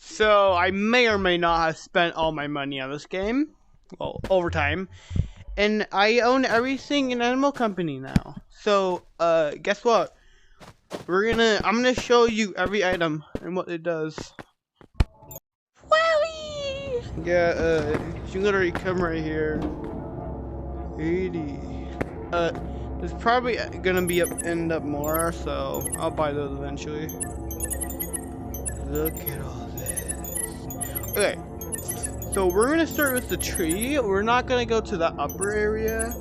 So I may or may not have spent all my money on this game, well, overtime, and I own everything in Animal Company now. So, guess what? I'm gonna show you every item and what it does. Wowie! Yeah, you can literally come right here. 80. It's probably gonna be end up more, so I'll buy those eventually. Look at all this. Okay, so we're gonna start with the tree. We're not gonna go to the upper area.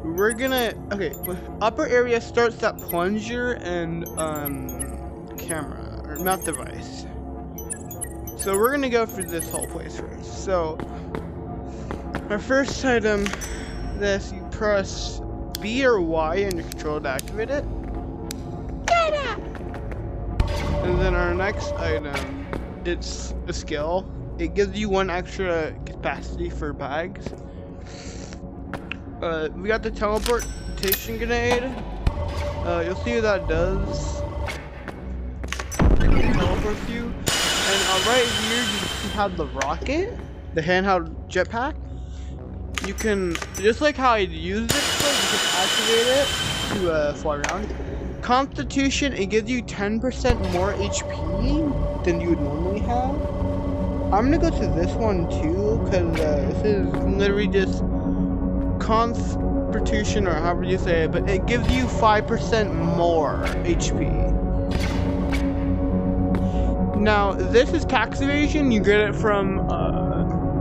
We're gonna, okay, upper area starts that plunger and camera or mount device. So we're gonna go through this whole place first. So our first item, this, you press B or Y on your controller to activate it. And then our next item, it's a skill. It gives you 1 extra capacity for bags. We got the teleportation grenade. You'll see what that does. It teleports you. And right here you have the rocket, the handheld jetpack. You can, just like how I used it, so you can activate it to fly around. Constitution, it gives you 10% more HP than you would normally have. I'm gonna go to this one too, because this is literally just Constitution, or however you say it, but it gives you 5% more HP. Now, this is tax evasion. You get it from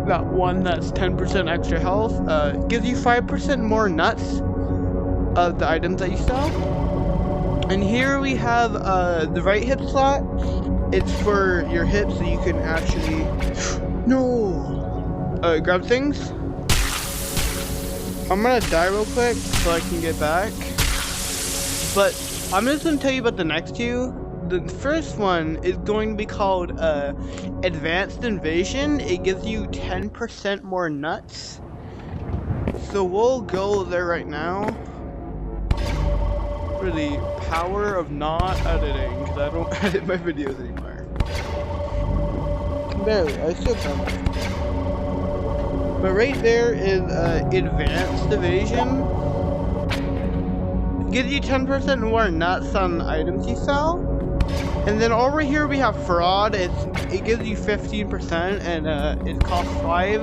that one that's 10% extra health. Gives you 5% more nuts of the items that you sell. And here we have the right hip slot. It's for your hips, so you can actually grab things. I'm gonna die real quick so I can get back. But I'm just gonna tell you about the next two. The first one is going to be called Advanced Invasion. It gives you 10% more nuts. So we'll go there right now for the power of not editing, because I don't edit my videos anymore. Barely, I still can. But right there is Advanced Evasion. It gives you 10% more nuts on items you sell. And then over here we have Fraud. It gives you 15%, and it costs 5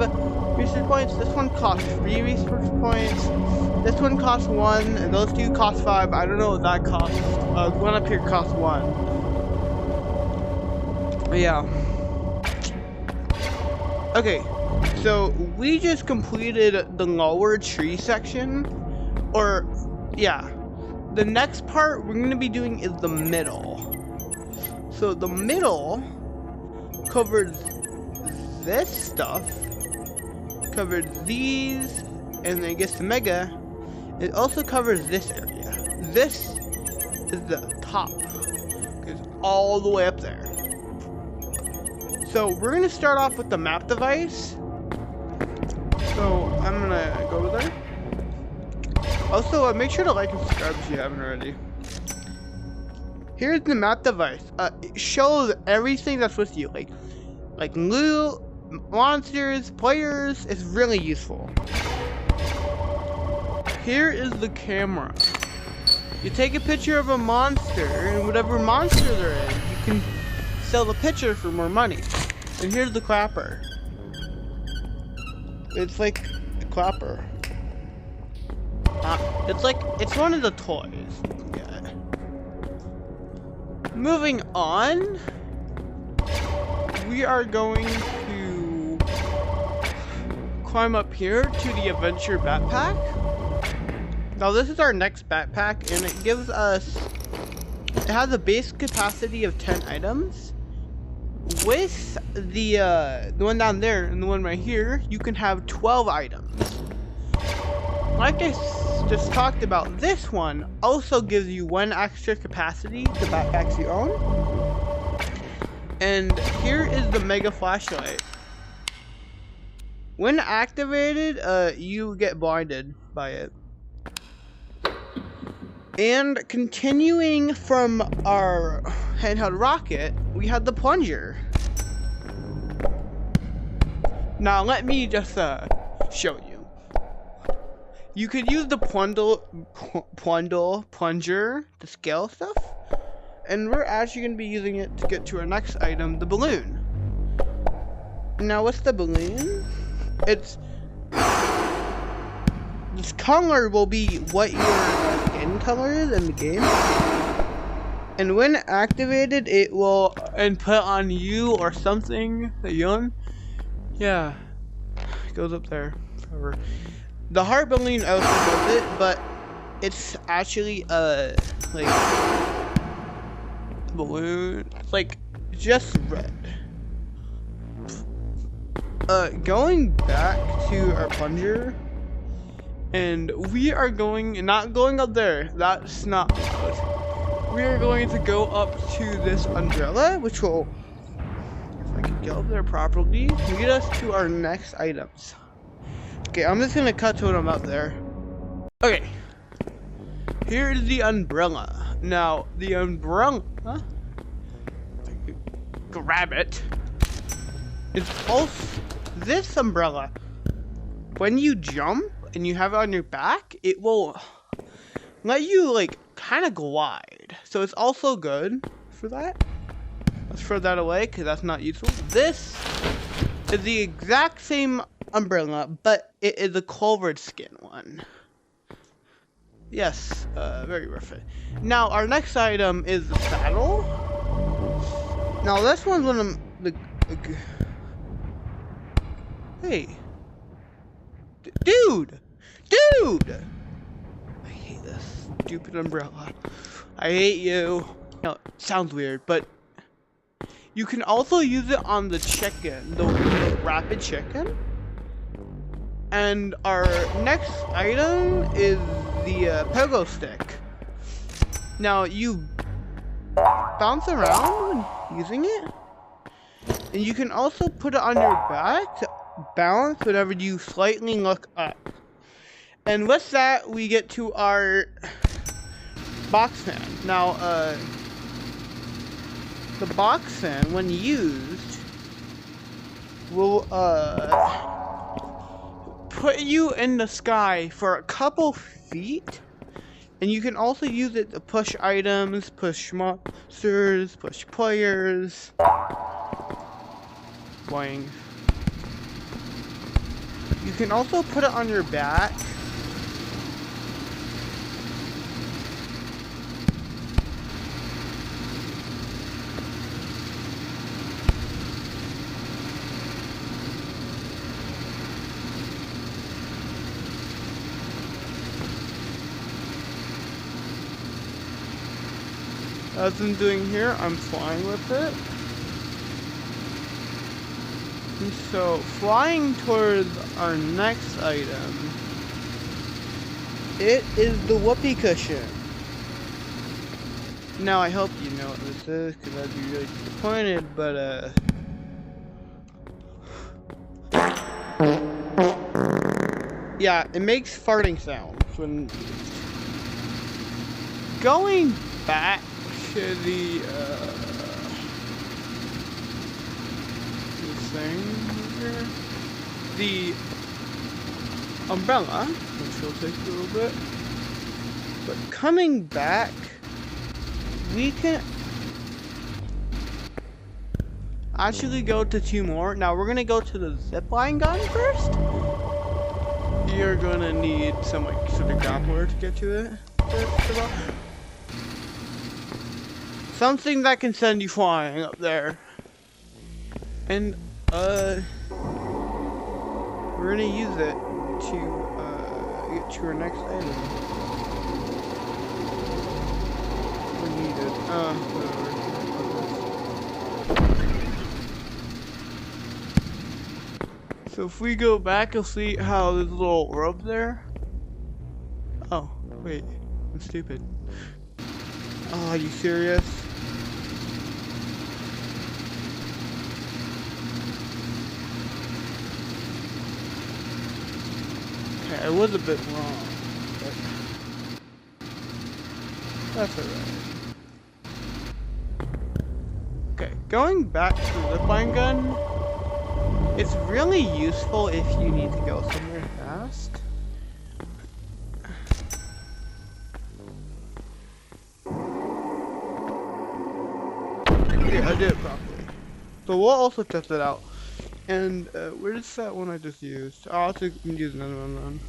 research points. This one costs 3 research points. This one costs 1, and those two cost 5. I don't know what that costs. One up here costs 1. But yeah. Okay, so we just completed the lower tree section. Or, yeah. The next part we're going to be doing is the middle. So the middle covers this stuff, covers these, and then it gets to Mega. It also covers this area. This is the top. It's all the way up there. So we're gonna start off with the map device. So I'm gonna go to there. Also, make sure to like and subscribe if you haven't already. Here's the map device. It shows everything that's with you, like loot, monsters, players. It's really useful. Here is the camera. You take a picture of a monster, and whatever monster there is, you can sell the picture for more money. And here's the clapper. It's like a clapper. It's one of the toys. Moving on, we are going to climb up here to the adventure backpack. Now this is our next backpack, and it gives us, it has a base capacity of 10 items. With the one down there and the one right here, you can have 12 items. Like I just talked about, this one also gives you 1 extra capacity to backpacks you own. And here is the mega flashlight. When activated, you get blinded by it. And continuing from our handheld rocket, we have the plunger. Now let me just show you. You could use the plunger to scale stuff, and we're actually going to be using it to get to our next item, the balloon. Now what's the balloon? It's this color will be what your skin color is in the game, and when activated, it will input on you or something that you own. Yeah, it goes up there. Forever. The heart balloon also does it, but it's actually like balloon, like just red. Going back to our plunger, and we are not going up there. That's not allowed. We are going to go up to this umbrella, which will, if I can get up there properly, lead us to our next items. Okay, I'm just gonna cut to when I'm up there. Okay, here is the umbrella. Now, the umbrella, grab it. It's also this umbrella. When you jump and you have it on your back, it will let you like kind of glide. So it's also good for that. Let's throw that away because that's not useful. This is the exact same umbrella, but it is a covered skin one. Yes, very worth it. Now our next item is the saddle. Now this one's one of the hey, dude, I hate this stupid umbrella. I hate you. No, it sounds weird, but you can also use it on the chicken, the rapid chicken. And our next item is the pogo stick. Now you bounce around when using it, and you can also put it on your back to balance whenever you slightly look up. And with that, we get to our box fan. Now, the box fan, when used, will put you in the sky for a couple feet, and you can also use it to push items, push monsters, push players. Boing. You can also put it on your back. As I'm doing here, I'm flying with it. And so, flying towards our next item, it is the whoopee cushion. Now, I hope you know what this is, because I'd be really disappointed, but, yeah, it makes farting sounds when going back to the thing here, the umbrella, which will take a little bit, but coming back, we can actually go to 2 more. Now we're gonna go to the zipline gun first. You're gonna need some like sort of grappler to get to it. Something that can send you flying up there. And we're gonna use it to get to our next item. We need it. Whatever. So if we go back, you'll see how there's a little rope there. Oh, wait, I'm stupid. Oh, are you serious? I was a bit wrong, but that's alright. Okay, going back to the zipline gun, It's really useful if you need to go somewhere fast. Yeah, I did it properly. So we'll also test it out. And where's that one I just used? I'll have to use another one then.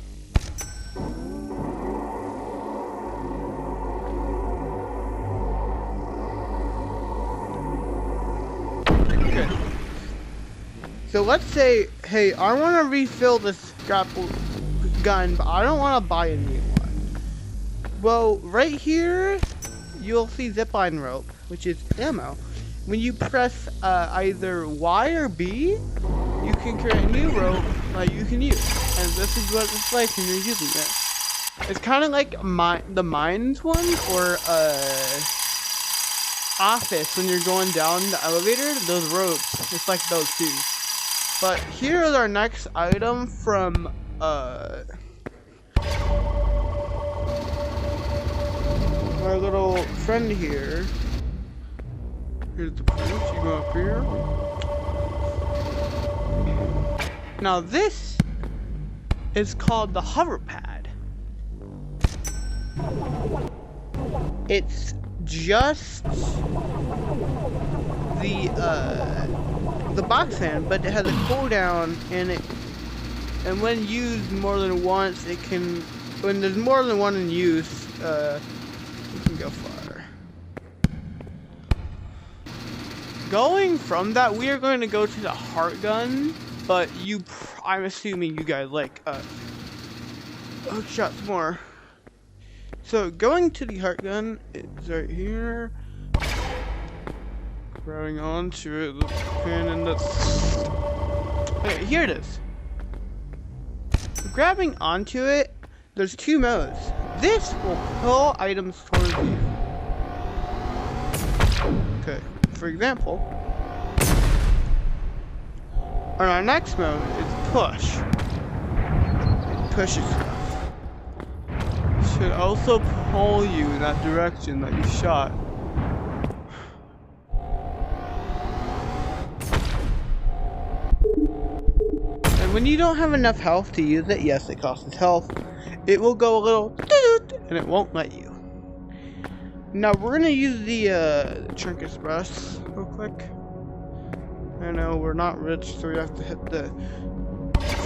Okay. So let's say, hey, I want to refill this grapple gun, but I don't want to buy a new one. Well, right here, you'll see zipline rope, which is ammo. When you press either Y or B, you can create a new rope that you can use. And this is what it's like when you're using it. It's kind of like the mines one, or office when you're going down the elevator, those ropes. It's like those two. But here is our next item from our little friend here. Here's the proof. You go up here. Now this is called the hover pad. It's just the box fan, but it has a cooldown, and when used more than once, it can. When there's more than one in use, you can go far. Going from that, we are going to go to the heart gun, but I'm assuming you guys like hook shots more. So going to the heart gun, it's right here. Grabbing onto it, the pin, and that's. Okay, here it is. Grabbing onto it, there's two modes. This will pull items towards you. Okay, for example, on our next mode is push. It pushes stuff. It should also pull you in that direction that you shot. And when you don't have enough health to use it, yes, it costs health. It will go a little and it won't let you. Now we're gonna use the Trunk Express real quick. I know we're not rich, so we have to hit the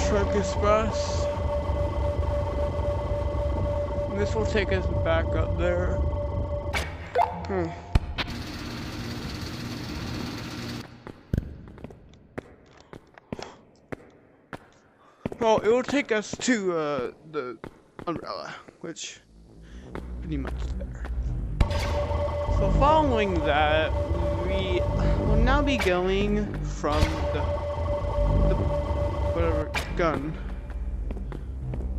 Trunk Express. And this will take us back up there. Well, it will take us to the umbrella, which pretty much there. So following that, we will now be going from the whatever gun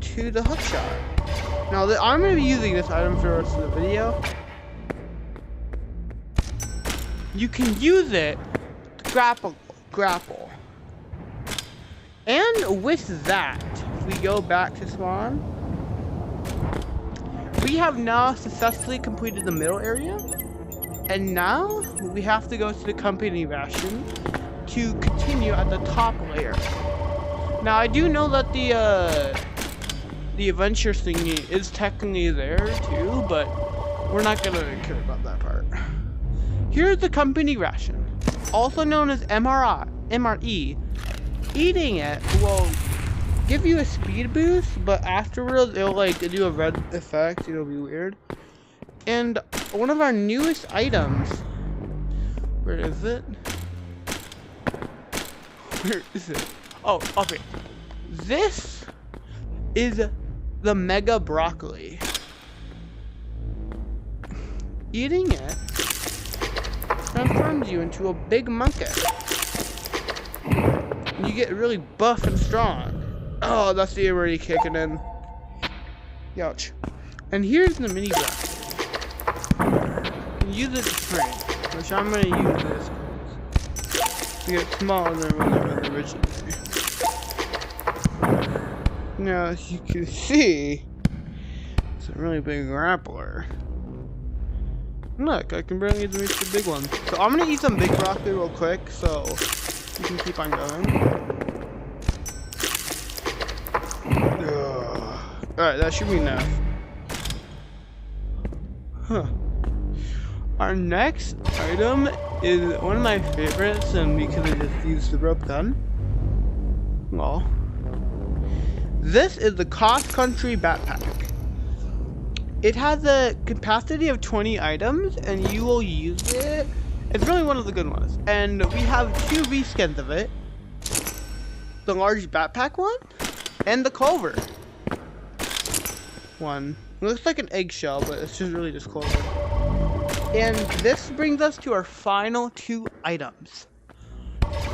to the hook shot. Now I'm going to be using this item for the rest of the video. You can use it to grapple. And with that, if we go back to spawn, we have now successfully completed the middle area, and now we have to go to the company ration to continue at the top layer. Now I do know that the adventure thingy is technically there too, but we're not gonna care about that part. Here's the company ration, also known as MRE. Eating it will give you a speed boost, but afterwards it'll like do a red effect. It'll be weird. And one of our newest items. Where is it? Where is it? Oh, okay. This is the Mega Broccoli. Eating it transforms you into a big monkey. You get really buff and strong. Oh, that's the already kicking in. Ouch. And here's the mini brush. Use it to train, which I'm gonna use this to get smaller than what I was originally. Now, as you can see, it's a really big grappler. Look, I can barely even reach the big one. So I'm gonna eat some big broccoli real quick. So You can keep on going. Alright, that should be enough. Huh. Our next item is one of my favorites, and because I just used the rope gun. Well, this is the cross-country backpack. It has a capacity of 20 items, and you will use it. It's really one of the good ones. And we have 2 reskins of it. The large backpack one, and the Culver one. It looks like an eggshell, but it's just really just Culver. And this brings us to our final 2 items.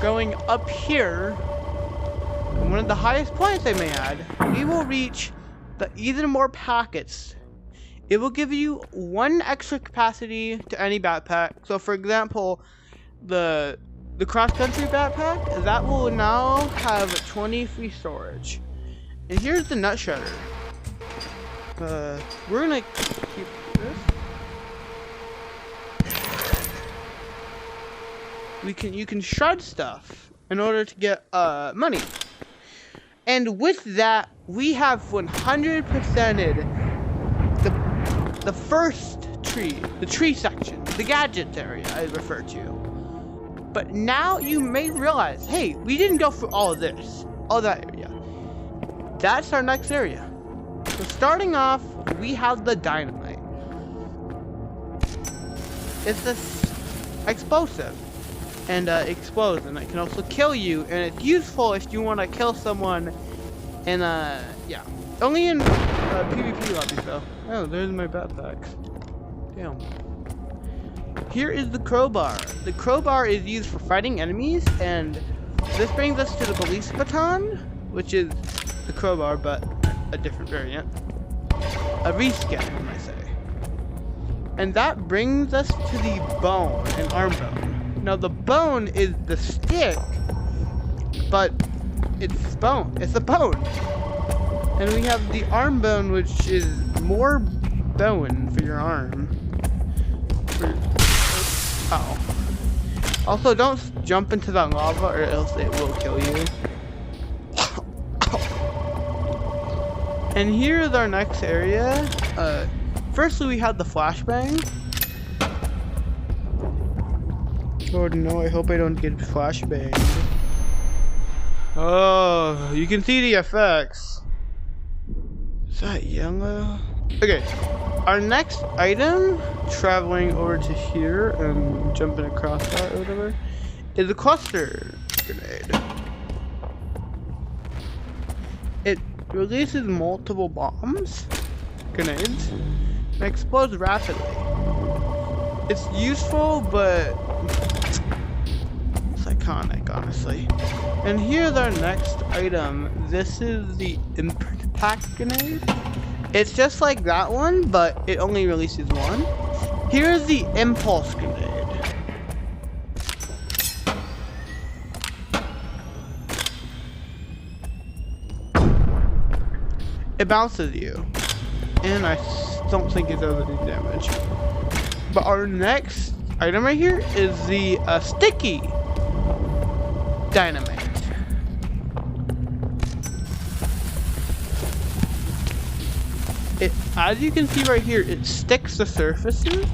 Going up here, one of the highest points I may add, we will reach the even more packets. It will give you 1 extra capacity to any backpack. So for example, the cross-country backpack, that will now have 20 free storage. And here's the nut shredder. We're gonna keep this. You can shred stuff in order to get money. And with that, we have 100%ed the first tree, the tree section, the gadgets area I refer to. But now you may realize, hey, we didn't go for all of this, all that area. That's our next area. So starting off, we have the dynamite. It's this explosive. And explodes, and it can also kill you, and it's useful if you want to kill someone in yeah, only in PvP lobbies though. Oh, there's my backpacks. Damn. Here is the crowbar. The crowbar is used for fighting enemies, and this brings us to the police baton, which is the crowbar but a different variant, a reskin, I might say. And that brings us to the bone, an arm bone. Now the bone is the stick, but it's bone. It's a bone. And we have the arm bone, which is more bone for your arm. Oh. Also, don't jump into that lava or else it will kill you. And here is our next area. Firstly, we have the flashbang. Oh no, I hope I don't get flashbanged. Oh, you can see the effects. Is that yellow? Okay, our next item, traveling over to here and jumping across that or whatever, is a cluster grenade. It releases multiple bombs, grenades, and explodes rapidly. It's useful, but it's iconic, honestly. And here's our next item. This is the impact grenade. It's just like that one, but it only releases 1. Here's the impulse grenade. It bounces you, and I don't think it does any damage. But our next item right here is the sticky dynamite. It, as you can see right here, it sticks to surfaces.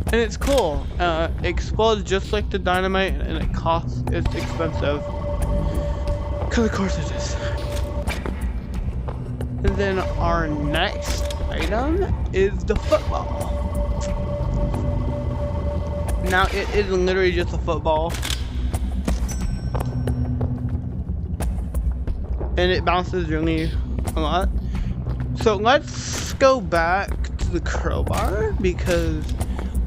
And it's cool. It explodes just like the dynamite, and it's expensive. Because of course it is. And then our next item is the football. Now it is literally just a football. And it bounces really a lot. So let's go back to the crowbar, because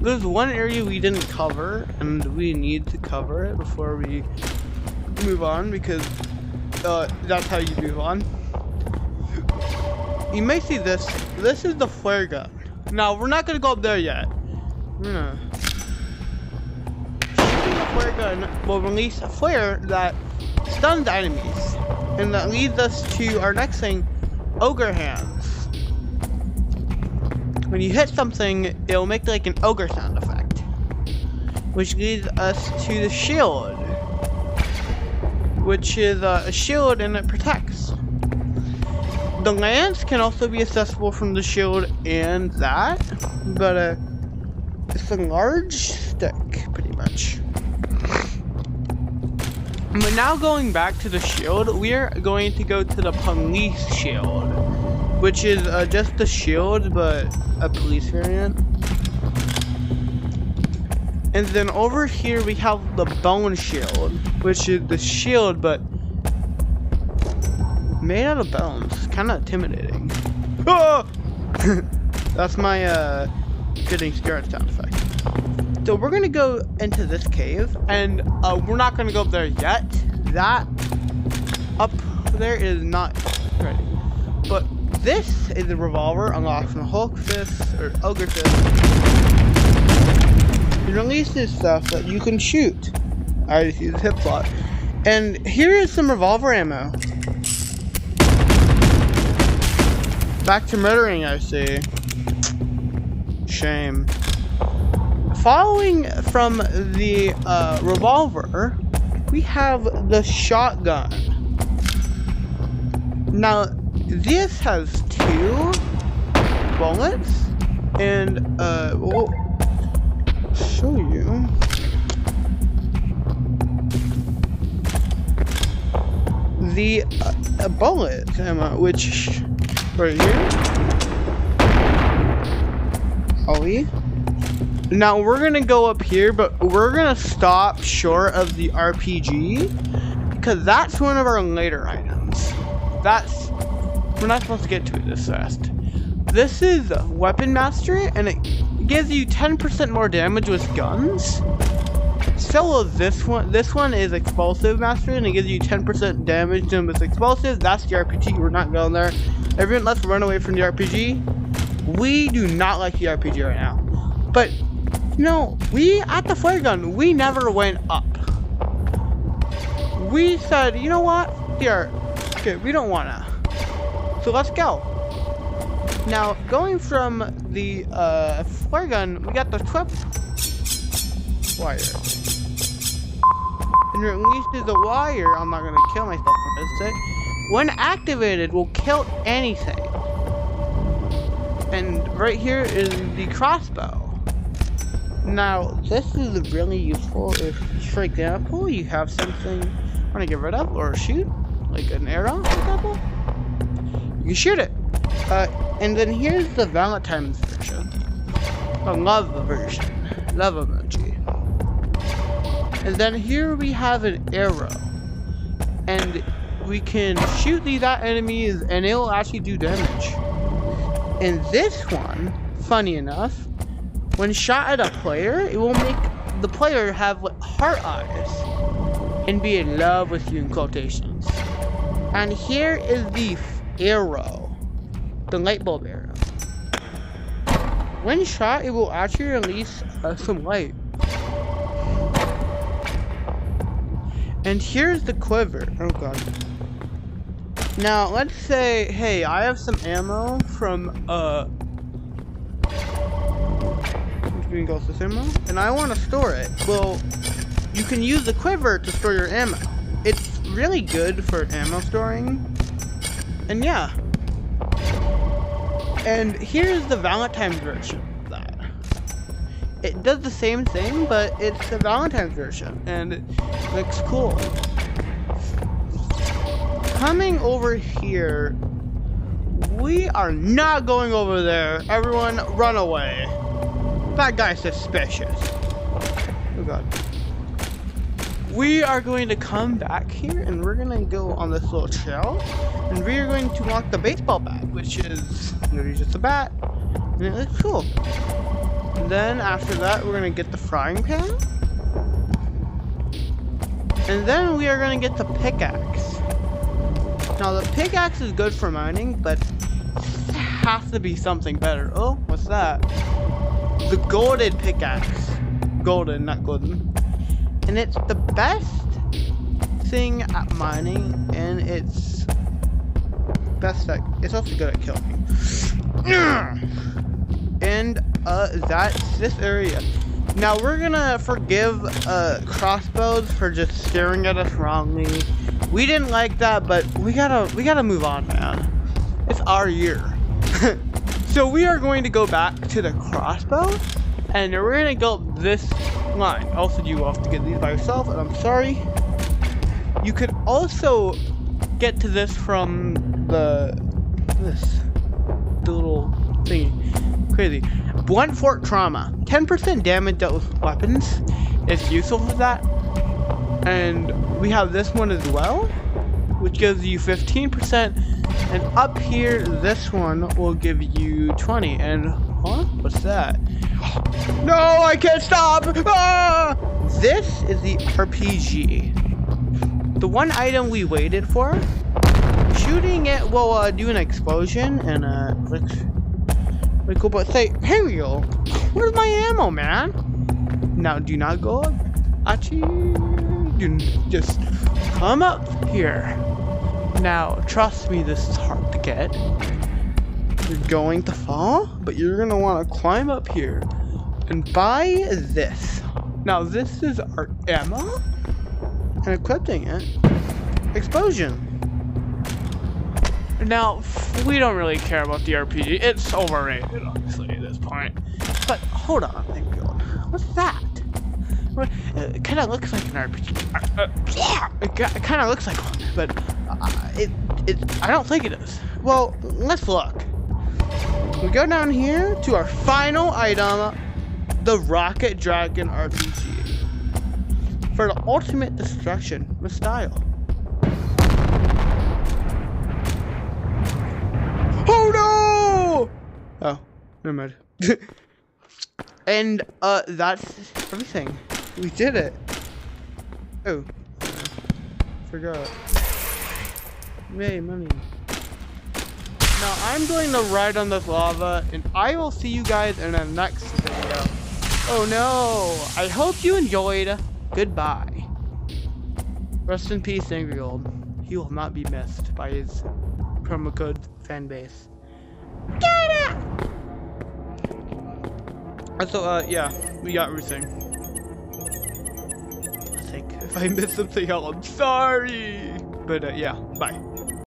there's one area we didn't cover, and we need to cover it before we move on, because that's how you move on. You may see this. This is the flare gun. Now, we're not going to go up there yet. Shooting the flare gun will release a flare that stuns enemies. And that leads us to our next thing, ogre hands. When you hit something, it'll make like an ogre sound effect. which leads us to the shield, which is a shield and it protects. The lance can also be accessible from the shield and that, but it's a large stick, pretty much. But now going back to the shield, we are going to go to the police shield, which is just the shield, but a police variant. And then over here we have the bone shield, which is the shield, but made out of bones. Kind of intimidating. Oh! That's my getting scared sound effect. So we're gonna go into this cave, and we're not gonna go up there yet. That up there is not ready. But this is a revolver unlocked from Hulk Fist or Ogre Fist. It releases stuff that you can shoot. I just use hip slot. And here is some revolver ammo. Back to murdering, I see. Shame. Following from the revolver, we have the shotgun. Now, this has 2 bullets, and we'll show you. The bullet ammo, which right here. Ollie. Now we're gonna go up here, but we're gonna stop short of the RPG because that's one of our later items. We're not supposed to get to it this fast. This is weapon mastery, and it gives you 10% more damage with guns. So this one is explosive mastery, and it gives you 10% damage with explosives. That's the RPG. We're not going there. Everyone, let's run away from the RPG. We do not like the RPG right now. But no, we at the flare gun, we never went up. We said, you know what? Here, okay, we don't wanna. So let's go. Now, going from the flare gun, we got the trip wire. And it releases the wire. I'm not gonna kill myself for this. When activated, will kill anything. And right here is the crossbow. Now, this is really useful if, for example, you have something you want to get rid of or shoot, like an arrow, for example. You can shoot it. And then here's the Valentine's version. The love version. Love emoji. And then here we have an arrow. And we can shoot these at enemies and it will actually do damage. And this one, funny enough, when shot at a player, it will make the player have heart eyes and be in love with you in quotations. And here is the arrow, the light bulb arrow. When shot, it will actually release some light. And here's the quiver. Oh god. Now, let's say, hey, I have some ammo from, Green Ghost ammo, and I want to store it. Well, you can use the quiver to store your ammo. It's really good for ammo storing. And yeah. And here's the Valentine's version of that. It does the same thing, but it's the Valentine's version, and it looks cool. Coming over here, we are not going over there. Everyone, run away. That guy's suspicious. Oh god. We are going to come back here, and we're going to go on this little trail, and we are going to walk the baseball bat, which is literally just a bat, and it looks cool. And then after that, we're going to get the frying pan, and then we are going to get the pickaxe. Now the pickaxe is good for mining, but it has to be something better. Oh, what's that? The golden pickaxe. Golden, not golden. And it's the best thing at mining, and it's best at, it's also good at killing. And that's this area. Now we're gonna forgive Crossbows for just staring at us wrongly. We didn't like that, but we gotta move on, man. It's our year. So we are going to go back to the Crossbow, and we're gonna go up this line. Also, you will have to get these by yourself, and I'm sorry. You could also get to this from the little thingy. Crazy. Blunt fork trauma. 10% damage dealt with weapons is useful for that. And we have this one as well, which gives you 15%. And up here, this one will give you 20. And what's that? No, I can't stop! Ah! This is the RPG. The one item we waited for. Shooting it will do an explosion and cool, but say, hey, where's my ammo, man? Now, do not go up. Just come up here. Now, trust me, this is hard to get. You're going to fall, but you're gonna want to climb up here and buy this. Now, this is our ammo and equipping it. Explosion. Now, we don't really care about the RPG. It's overrated, honestly, at this point. But hold on, AngryGold. What's that? It kind of looks like an RPG. It kind of looks like one, but I don't think it is. Well, let's look. We go down here to our final item, the Rocket Dragon RPG, for the ultimate destruction with style. Oh no! Oh, never mind. And that's everything. We did it. Oh, forgot. Yay, money. Now I'm going to ride on this lava, and I will see you guys in the next video. Oh no! I hope you enjoyed. Goodbye. Rest in peace, AngryGold. He will not be missed by his promo code fan base. So, yeah, we got everything. I think if I missed something else, I'm sorry. But, yeah, bye.